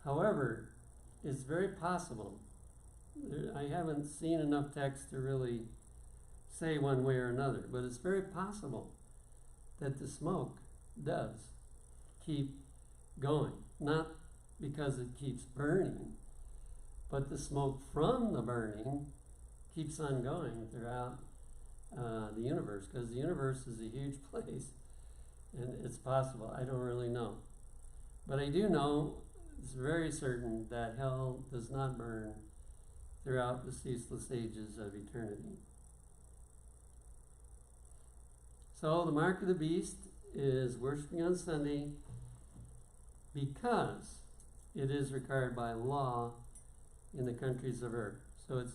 However, it's very possible. I haven't seen enough text to really say one way or another, but it's very possible that the smoke does keep going. Not because it keeps burning, but the smoke from the burning keeps on going throughout the universe, because the universe is a huge place, and it's possible. I don't really know. But I do know, it's very certain, that hell does not burn throughout the ceaseless ages of eternity. So the mark of the beast is worshiping on Sunday because it is required by law in the countries of earth. So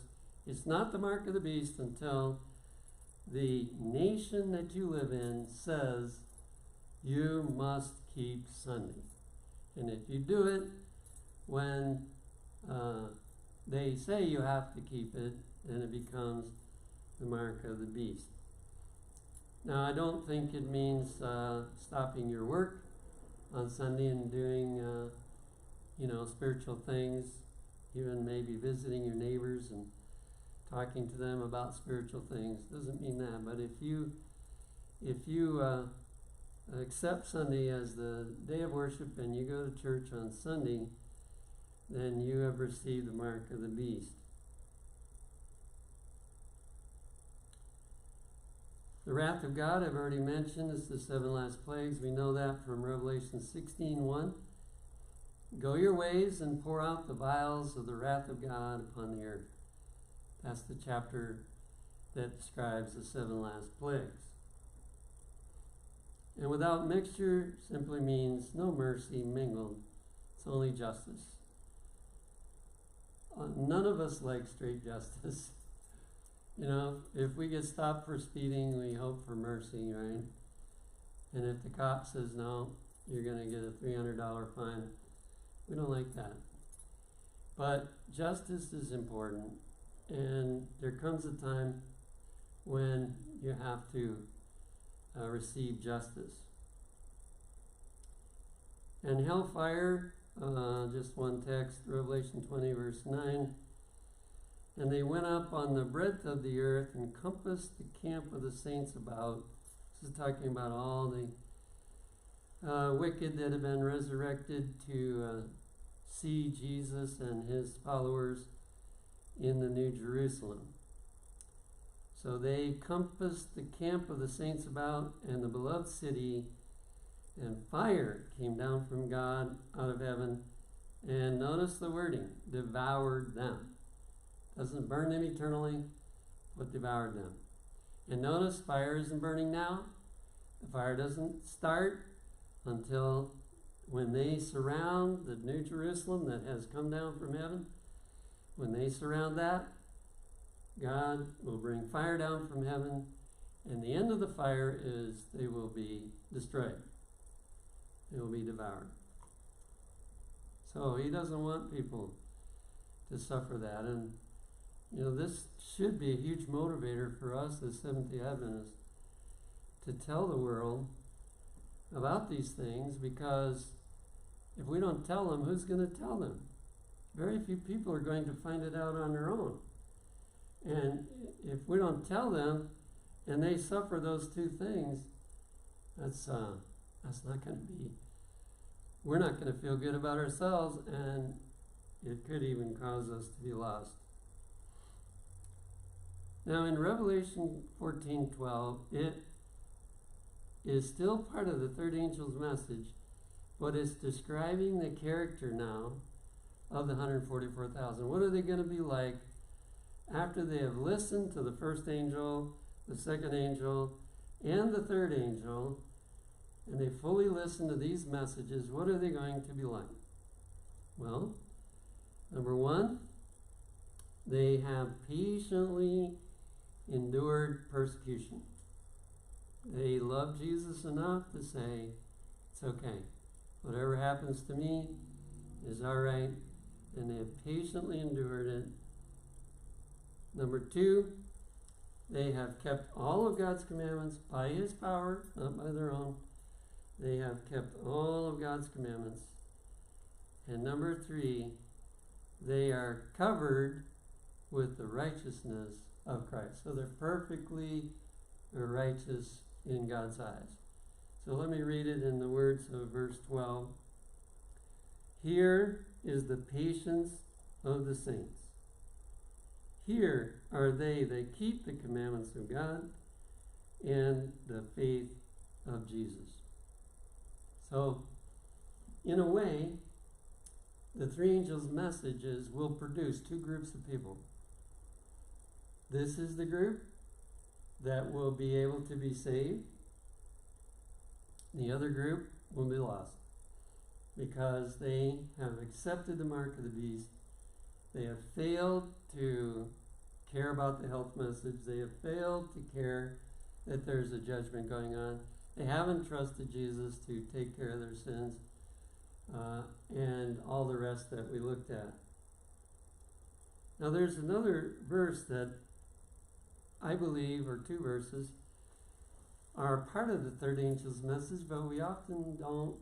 it's not the mark of the beast until the nation that you live in says you must keep Sunday. And if you do it when they say you have to keep it, then it becomes the mark of the beast. Now, I don't think it means stopping your work on Sunday and doing, spiritual things, even maybe visiting your neighbors and talking to them about spiritual things. Doesn't mean that. But if you accept Sunday as the day of worship and you go to church on Sunday, then you have received the mark of the beast. The wrath of God, I've already mentioned, is the 7 last plagues. We know that from Revelation 16:1. Go your ways and pour out the vials of the wrath of God upon the earth. That's the chapter that describes the 7 last plagues. And without mixture simply means no mercy mingled. It's only justice. None of us like straight justice. If we get stopped for speeding, we hope for mercy, right? And if the cop says, no, you're going to get a $300 fine, we don't like that. But justice is important, and there comes a time when you have to receive justice. And hellfire, just one text, Revelation 20, verse 9. And they went up on the breadth of the earth and compassed the camp of the saints about. This is talking about all the wicked that have been resurrected to see Jesus and his followers in the New Jerusalem. So they compassed the camp of the saints about and the beloved city, and fire came down from God out of heaven. And notice the wording, devoured them. Doesn't burn them eternally, but devoured them. And notice fire isn't burning now. The fire doesn't start until when they surround the New Jerusalem that has come down from heaven. When they surround that, God will bring fire down from heaven, and the end of the fire is they will be destroyed. They will be devoured. So he doesn't want people to suffer that. And this should be a huge motivator for us as Seventh-day Adventists to tell the world about these things, because if we don't tell them, who's going to tell them? Very few people are going to find it out on their own. And if we don't tell them and they suffer those two things, that's not going to be, we're not going to feel good about ourselves, and it could even cause us to be lost. Now in Revelation 14:12, it is still part of the third angel's message, but it's describing the character now of the 144,000. What are they going to be like after they have listened to the first angel, the second angel, and the third angel, and they fully listen to these messages? What are they going to be like? Well, number one, they have patiently endured persecution. They love Jesus enough to say, it's okay. Whatever happens to me is all right. And they have patiently endured it. Number two, they have kept all of God's commandments by his power, not by their own. They have kept all of God's commandments. And number 3, they are covered with the righteousness of Christ. So they're perfectly righteous in God's eyes. So let me read it in the words of verse 12. Here is the patience of the saints. Here are they that keep the commandments of God and the faith of Jesus. So, in a way, the 3 angels' messages will produce 2 groups of people. This is the group that will be able to be saved. The other group will be lost because they have accepted the mark of the beast. They have failed to care about the health message. They have failed to care that there's a judgment going on. They haven't trusted Jesus to take care of their sins and all the rest that we looked at. Now there's another verse that I believe, or 2 verses, are part of the 3rd angel's message, but we often don't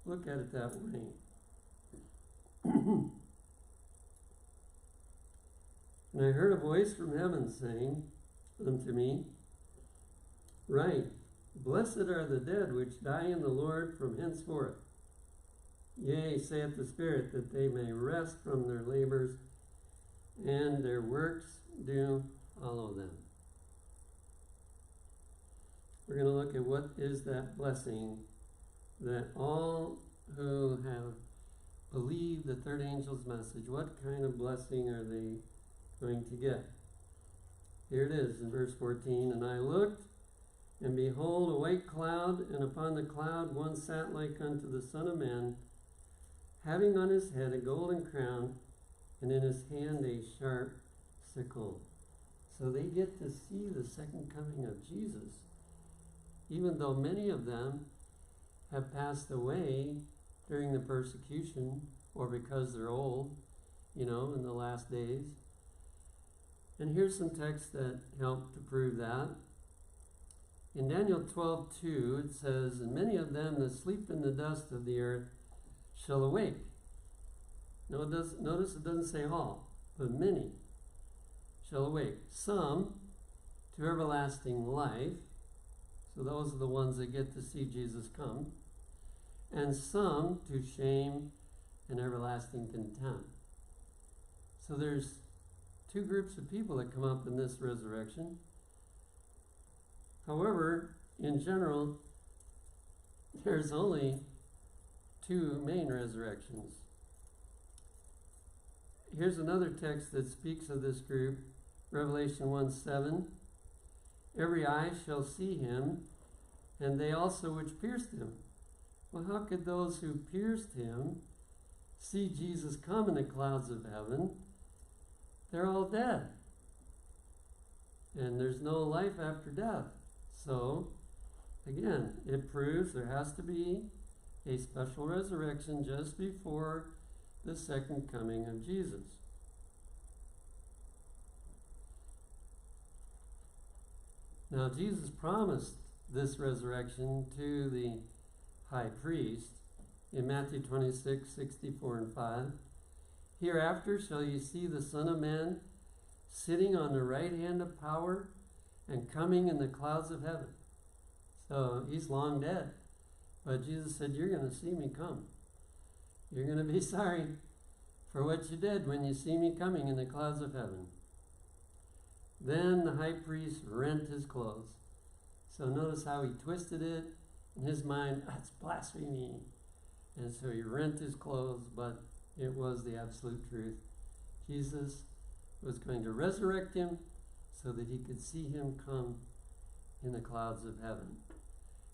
look at it that way. And I heard a voice from heaven saying unto me, Write, blessed are the dead which die in the Lord from henceforth. Yea, saith the Spirit, that they may rest from their labors, and their works do follow them. We're going to look at what is that blessing that all who have believed the 3rd angel's message, what kind of blessing are they going to get? Here it is in verse 14. And I looked, and behold, a white cloud, and upon the cloud one sat like unto the Son of Man, having on his head a golden crown, and in his hand a sharp sickle. So they get to see the second coming of Jesus, even though many of them have passed away during the persecution or because they're old, in the last days. And here's some texts that help to prove that. In Daniel 12:2, it says, And many of them that sleep in the dust of the earth shall awake. Now, notice it doesn't say all, but many shall awake. Some to everlasting life. So those are the ones that get to see Jesus come. And some to shame and everlasting contempt. So there's 2 groups of people that come up in this resurrection. However, in general, there's only 2 main resurrections. Here's another text that speaks of this group, Revelation 1:7. Every eye shall see him, and they also which pierced him. Well, how could those who pierced him see Jesus come in the clouds of heaven? They're all dead. And there's no life after death. So, again, it proves there has to be a special resurrection just before the second coming of Jesus. Now, Jesus promised this resurrection to the high priest in Matthew 26:64-5. Hereafter shall ye see the Son of Man sitting on the right hand of power and coming in the clouds of heaven. So he's long dead. But Jesus said, you're going to see me come. You're going to be sorry for what you did when you see me coming in the clouds of heaven. Then the high priest rent his clothes. So notice how he twisted it. In his mind, that's blasphemy. And so he rent his clothes, but it was the absolute truth. Jesus was going to resurrect him so that he could see him come in the clouds of heaven.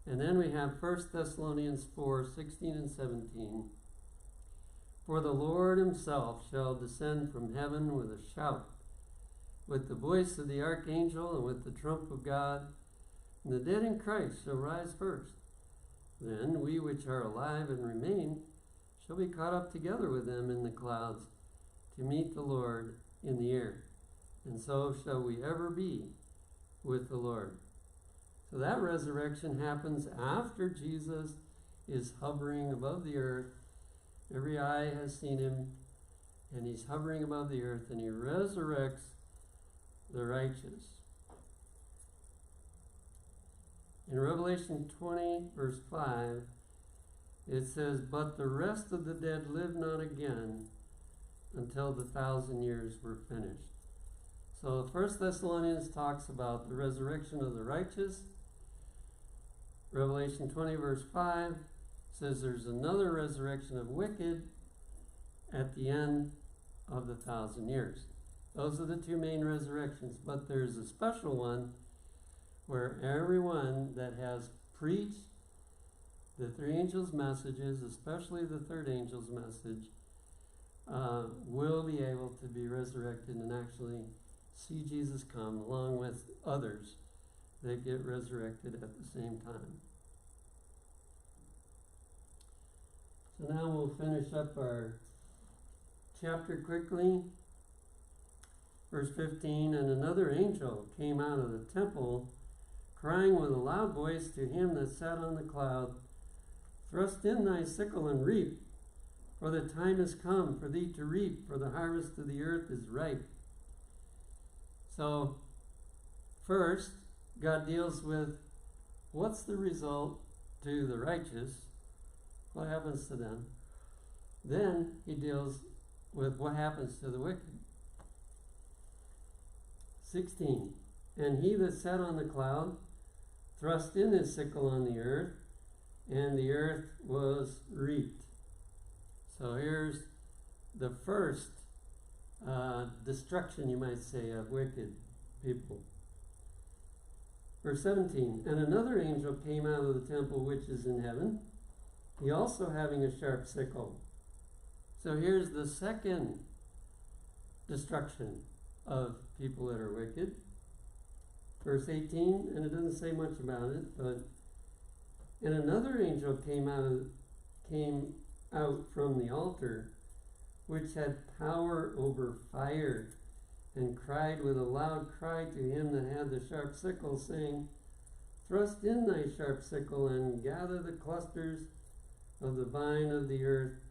And then we have 1 Thessalonians 4:16-17. For the Lord himself shall descend from heaven with a shout, with the voice of the archangel, and with the trump of God, and the dead in Christ shall rise first. Then we which are alive and remain shall be caught up together with them in the clouds to meet the Lord in the air. And so shall we ever be with the Lord. So that resurrection happens after Jesus is hovering above the earth Every eye has seen him, and he's hovering above the earth, and he resurrects the righteous. In Revelation 20, verse 5, it says, "But the rest of the dead live not again until the 1,000 years were finished." So 1 Thessalonians talks about the resurrection of the righteous. Revelation 20, verse 5 says there's another resurrection of wicked at the end of the 1,000 years. Those are the two main resurrections, but there's a special one where everyone that has preached the three angels' messages, especially the third angel's message, will be able to be resurrected and actually see Jesus come along with others that get resurrected at the same time. So now we'll finish up our chapter quickly. Verse 15, "And another angel came out of the temple, crying with a loud voice to him that sat on the cloud, Thrust in thy sickle and reap, for the time is come for thee to reap, for the harvest of the earth is ripe." So, first, God deals with what's the result to the righteous, what happens to them. Then he deals with what happens to the wicked. 16, "And he that sat on the cloud thrust in his sickle on the earth, and the earth was reaped." So here's the first destruction, you might say, of wicked people. Verse 17, "And another angel came out of the temple which is in heaven, he also having a sharp sickle." So here's the second destruction of people that are wicked. Verse 18, and it doesn't say much about it, but "And another angel came out from the altar, which had power over fire, and cried with a loud cry to him that had the sharp sickle, saying, Thrust in thy sharp sickle, and gather the clusters of the vine of the earth,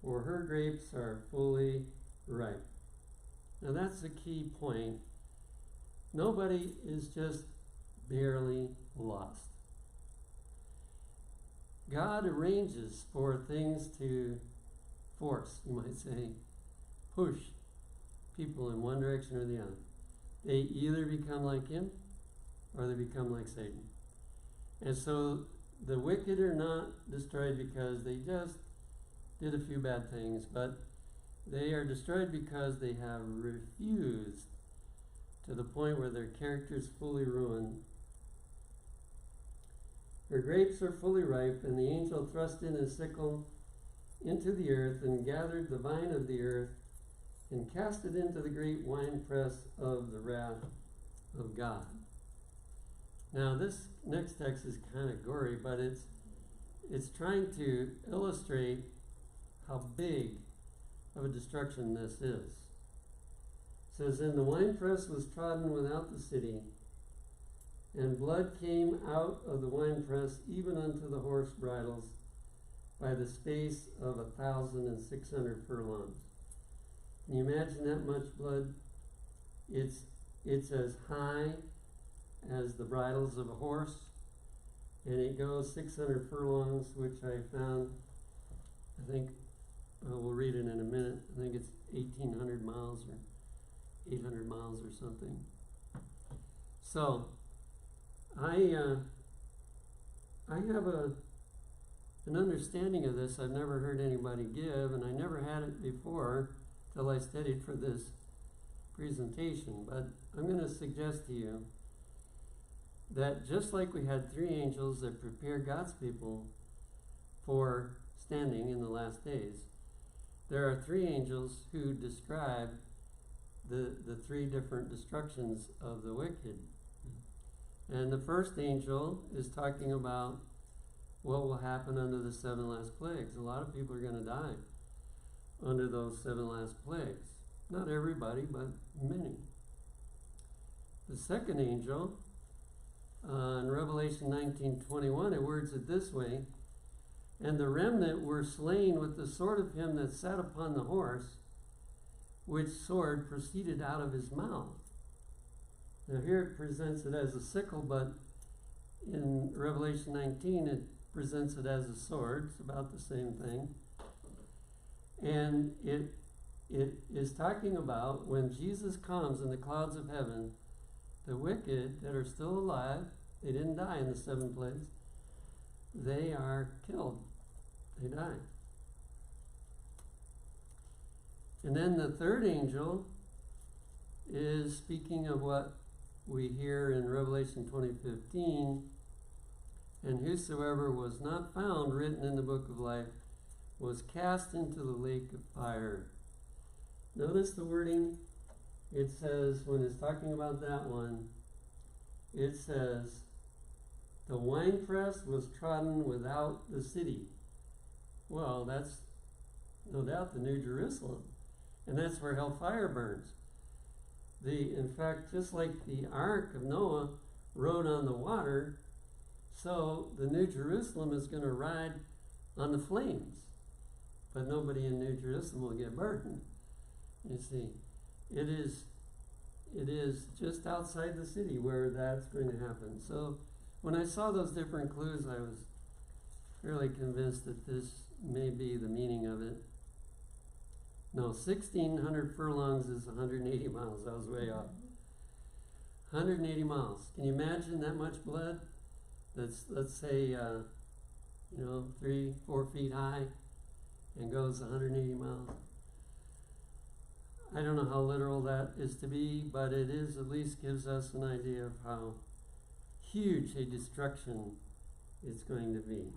for her grapes are fully ripe." Now that's the key point. Nobody is just barely lost. God arranges for things to force, you might say, push people in one direction or the other. They either become like him or they become like Satan. And so the wicked are not destroyed because they just did a few bad things, but they are destroyed because they have refused to the point where their character is fully ruined. "Her grapes are fully ripe, and the angel thrust in his sickle into the earth, and gathered the vine of the earth, and cast it into the great winepress of the wrath of God." Now this next text is kind of gory, but it's trying to illustrate how big of a destruction this is. It says, "And the winepress was trodden without the city, and blood came out of the winepress even unto the horse bridles by the space of 1,600 furlongs." Can you imagine that much blood? It's as high as the bridles of a horse, and it goes 600 furlongs, which I found, I think, we'll read it in a minute. I think it's 1,800 miles or 800 miles or something. So, I have an understanding of this I've never heard anybody give, and I never had it before till I studied for this presentation. But I'm going to suggest to you that just like we had three angels that prepare God's people for standing in the last days, there are three angels who describe the three different destructions of the wicked. And the first angel is talking about what will happen under the 7 last plagues. A lot of people are going to die under those 7 last plagues. Not everybody, but many. The second angel, in Revelation 19:21, it words it this way, And the remnant were slain with the sword of him that sat upon the horse, which sword proceeded out of his mouth. Now here it presents it as a sickle, but in Revelation 19 it presents it as a sword. It's about the same thing. And it is talking about when Jesus comes in the clouds of heaven, the wicked that are still alive, they didn't die in the seven plagues, they are killed. They die. And then the third angel is speaking of what we hear in Revelation 20:15, and whosoever was not found written in the book of life was cast into the lake of fire. Notice the wording. It says, when it's talking about that one, it says, the winepress was trodden without the city. Well, that's no doubt the New Jerusalem. And that's where hellfire burns. In fact, just like the Ark of Noah rode on the water, so the New Jerusalem is going to ride on the flames. But nobody in New Jerusalem will get burned. You see, it is just outside the city where that's going to happen. So when I saw those different clues, I was fairly convinced that this may be the meaning of it. No, 1,600 furlongs is 180 miles. I was way off. 180 miles. Can you imagine that much blood? That's, let's say, 3-4 feet high and goes 180 miles. I don't know how literal that is to be, but it is, at least gives us an idea of how huge a destruction it's going to be.